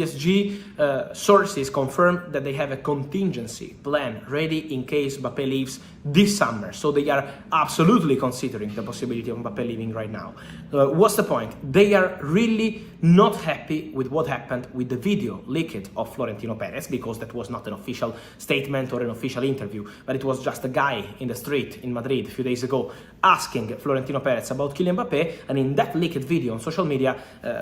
PSG sources confirm that they have a contingency plan ready in case Mbappe leaves this summer. So they are absolutely considering the possibility of Mbappe leaving right now. What's the point? They are really not happy with what happened with the video leaked of Florentino Perez, because that was not an official statement or an official interview, but it was just a guy in the street in Madrid a few days ago asking Florentino Perez about Kylian Mbappe, and in that leaked video on social media,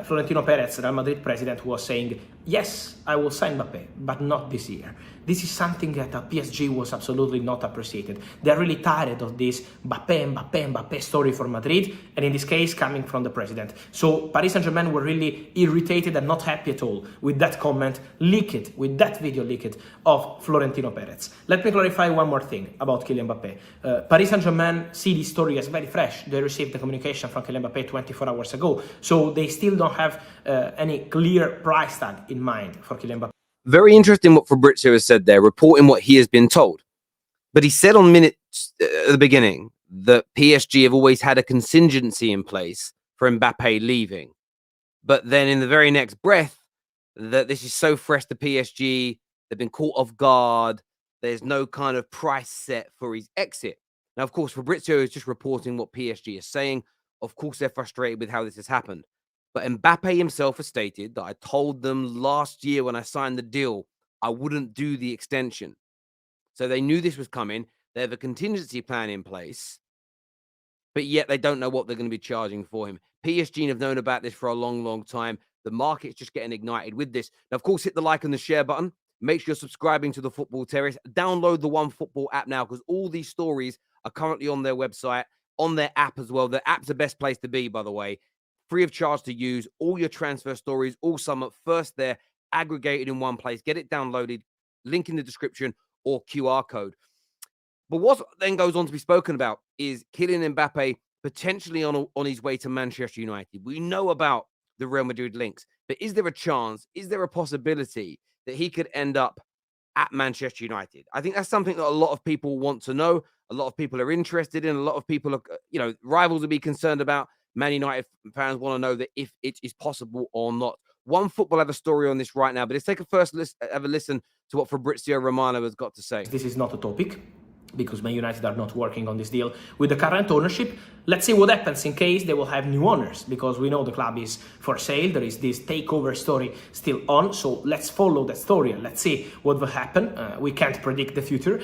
Florentino Perez, Real Madrid president, was saying, yes, I will sign Mbappe, but not this year. This is something that PSG was absolutely not appreciated. They're really tired of this Mbappe story for Madrid, and in this case, coming from the president. So Paris Saint-Germain were really irritated and not happy at all with that comment leaked, with that video leaked of Florentino Perez. Let me clarify one more thing about Kylian Mbappe. Paris Saint-Germain see this story as very fresh. They received the communication from Kylian Mbappe 24 hours ago, so they still don't have any clear price tag in mind for Kylian Mbappe. Very interesting what Fabrizio has said there, reporting what he has been told. But he said on minutes at the beginning that PSG have always had a contingency in place for Mbappe leaving. But then in the very next breath, that this is so fresh to PSG, they've been caught off guard, there's no kind of price set for his exit. Now, of course, Fabrizio is just reporting what PSG is saying. Of course, they're frustrated with how this has happened. But Mbappe himself has stated that I told them last year when I signed the deal, I wouldn't do the extension. So they knew this was coming. They have a contingency plan in place, but yet they don't know what they're going to be charging for him. PSG have known about this for a long, long time. The market's just getting ignited with this. Now, of course, hit the like and the share button. Make sure you're subscribing to the Football Terrace. Download the OneFootball app now, because all these stories are currently on their website, on their app as well. The app's the best place to be, by the way. Free of charge to use. All your transfer stories, all sum up first there, aggregated in one place. Get it downloaded. Link in the description or QR code. But what then goes on to be spoken about is Kylian Mbappe potentially on his way to Manchester United. We know about the Real Madrid links, but is there a chance, is there a possibility that he could end up at Manchester United? I think that's something that a lot of people want to know. A lot of people are interested in. A lot of people are, rivals will be concerned about. Man United fans want to know that if it is possible or not. OneFootball have a story on this right now, but let's take have a listen to what Fabrizio Romano has got to say. This is not a topic, because Man United are not working on this deal with the current ownership. Let's see what happens in case they will have new owners, because we know the club is for sale. There is this takeover story still on, so let's follow that story and let's see what will happen. We can't predict the future,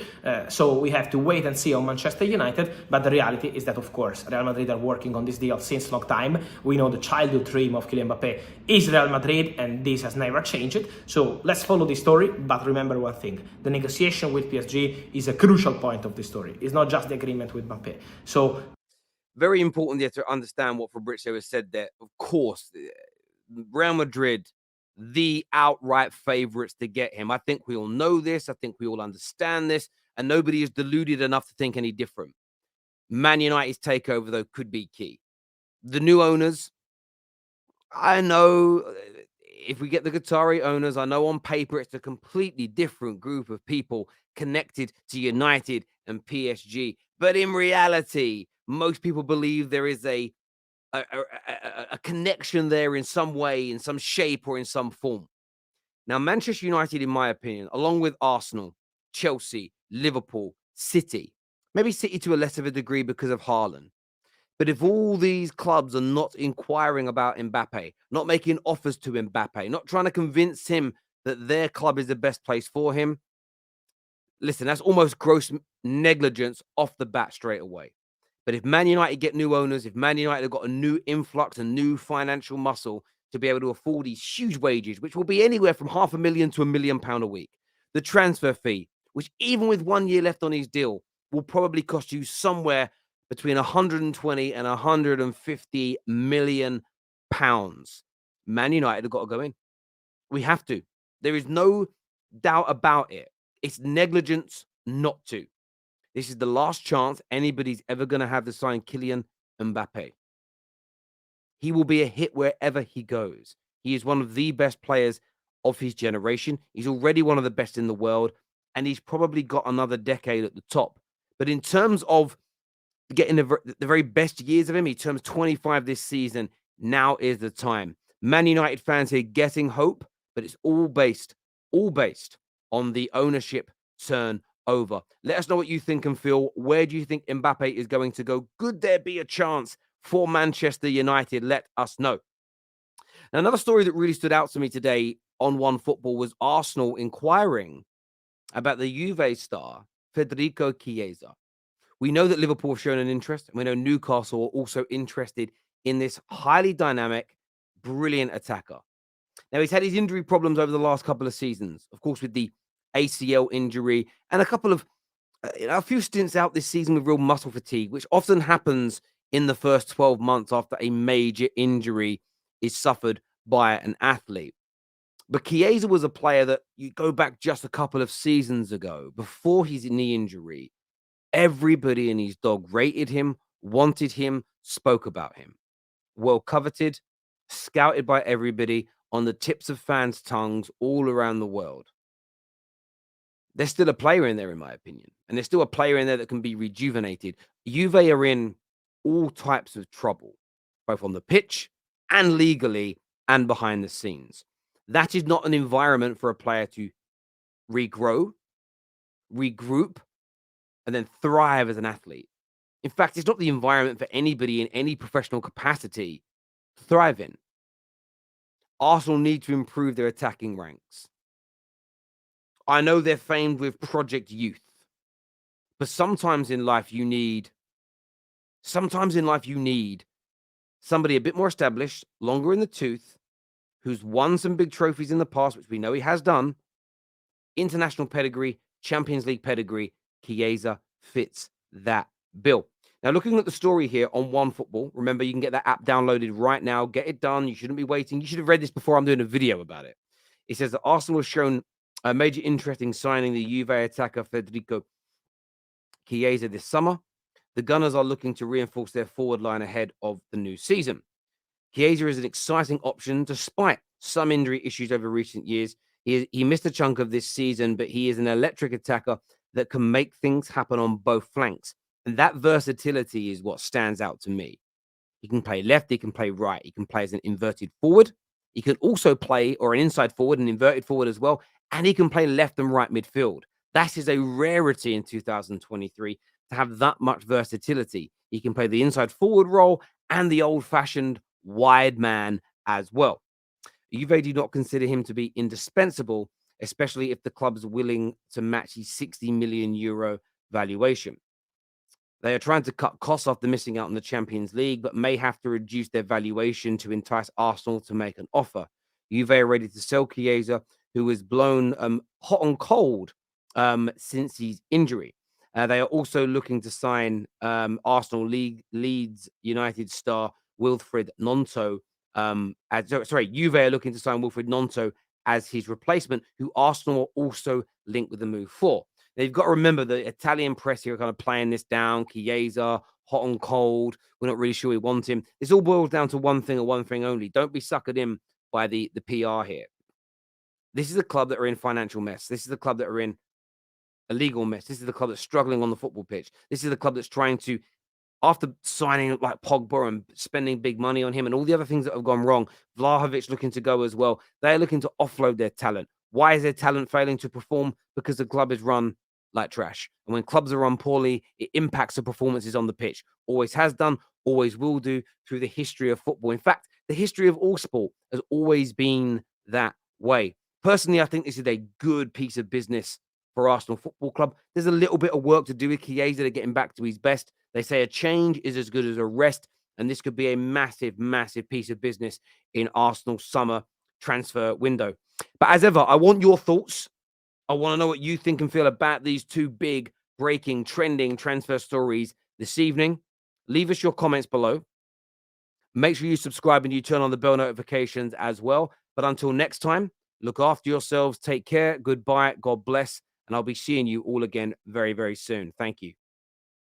so we have to wait and see on Manchester United, but the reality is that, of course, Real Madrid are working on this deal since long time. We know the childhood dream of Kylian Mbappe is Real Madrid, and this has never changed, so let's follow this story. But remember one thing, the negotiation with PSG is a crucial point of the story. It's not just the agreement with Mbappe. So very important there to understand what Fabrizio has said there. Of course, Real Madrid, the outright favourites to get him. I think we all know this. I think we all understand this. And nobody is deluded enough to think any different. Man United's takeover, though, could be key. The new owners, I know if we get the Qatari owners, I know on paper it's a completely different group of people connected to United and PSG. But in reality, most people believe there is a connection there in some way, in some shape, or in some form. Now, Manchester United, in my opinion, along with Arsenal, Chelsea, Liverpool, City, maybe City to a less of a degree because of Haaland. But if all these clubs are not inquiring about Mbappe, not making offers to Mbappe, not trying to convince him that their club is the best place for him, listen, that's almost gross negligence off the bat straight away. But if Man United get new owners, if Man United have got a new influx, a new financial muscle to be able to afford these huge wages, which will be anywhere from £500,000 to £1 million a week, the transfer fee, which even with 1 year left on his deal, will probably cost you somewhere between 120 and 150 million pounds. Man United have got to go in. We have to. There is no doubt about it. It's negligence not to. This is the last chance anybody's ever going to have to sign Kylian Mbappe. He will be a hit wherever he goes. He is one of the best players of his generation. He's already one of the best in the world, and he's probably got another decade at the top. But in terms of getting the very best years of him, he turns 25 this season. Now is the time. Man United fans here getting hope, but it's all based on the ownership turnover. Let us know what you think and feel. Where do you think Mbappe is going to go? Could there be a chance for Manchester United? Let us know. Now, another story that really stood out to me today on One Football was Arsenal inquiring about the Juve star Federico Chiesa. We know that Liverpool have shown an interest, and we know Newcastle are also interested in this highly dynamic, brilliant attacker. Now, he's had his injury problems over the last couple of seasons, of course, with the ACL injury and a few stints out this season with real muscle fatigue, which often happens in the first 12 months after a major injury is suffered by an athlete. But Chiesa was a player that you go back just a couple of seasons ago, before his knee injury, everybody and his dog rated him, wanted him, spoke about him. Well coveted, scouted by everybody, on the tips of fans' tongues all around the world. There's still a player in there, in my opinion, and there's still a player in there that can be rejuvenated. Juve are in all types of trouble, both on the pitch and legally and behind the scenes. That is not an environment for a player to regrow, regroup, and then thrive as an athlete. In fact, it's not the environment for anybody in any professional capacity to thrive in. Arsenal need to improve their attacking ranks. I know they're famed with Project Youth, but sometimes in life you need somebody a bit more established, longer in the tooth, who's won some big trophies in the past, which we know he has done, international pedigree, Champions League pedigree. Chiesa fits that bill. Now, looking at the story here on One Football, remember, you can get that app downloaded right now. Get it done. You shouldn't be waiting. You should have read this before I'm doing a video about it. It says that Arsenal has shown a major interest in signing the Juve attacker Federico Chiesa this summer. The Gunners are looking to reinforce their forward line ahead of the new season. Chiesa is an exciting option despite some injury issues over recent years. He missed a chunk of this season, but he is an electric attacker that can make things happen on both flanks. And that versatility is what stands out to me. He can play left, he can play right, he can play as an inverted forward. He can also play, or an inside forward, an inverted forward as well. And he can play left and right midfield. That is a rarity in 2023 to have that much versatility. He can play the inside forward role and the old-fashioned wide man as well. Juve do not consider him to be indispensable, especially if the club's willing to match his 60 million euro valuation. They are trying to cut costs after missing out on the Champions League, but may have to reduce their valuation to entice Arsenal to make an offer. Juve are ready to sell Chiesa, who was blown hot and cold since his injury. They are also looking to sign Arsenal Leeds United star Wilfried Gnonto. Juve are looking to sign Wilfried Gnonto as his replacement, who Arsenal are also linked with the move for. Now, you've got to remember the Italian press here are kind of playing this down. Chiesa, hot and cold. We're not really sure we want him. This all boils down to one thing and one thing only. Don't be suckered in by the PR here. This is a club that are in financial mess. This is a club that are in a legal mess. This is the club that's struggling on the football pitch. This is the club that's trying to, after signing like Pogba and spending big money on him and all the other things that have gone wrong, Vlahovic looking to go as well. They're looking to offload their talent. Why is their talent failing to perform? Because the club is run like trash. And when clubs are run poorly, it impacts the performances on the pitch. Always has done, always will do through the history of football. In fact, the history of all sport has always been that way. Personally, I think this is a good piece of business for Arsenal Football Club. There's a little bit of work to do with Chiesa to get him back to his best. They say a change is as good as a rest, and this could be a massive, massive piece of business in Arsenal's summer transfer window. But as ever, I want your thoughts. I want to know what you think and feel about these two big, breaking, trending transfer stories this evening. Leave us your comments below. Make sure you subscribe and you turn on the bell notifications as well. But until next time, look after yourselves. Take care. Goodbye. God bless. And I'll be seeing you all again very, very soon. Thank you.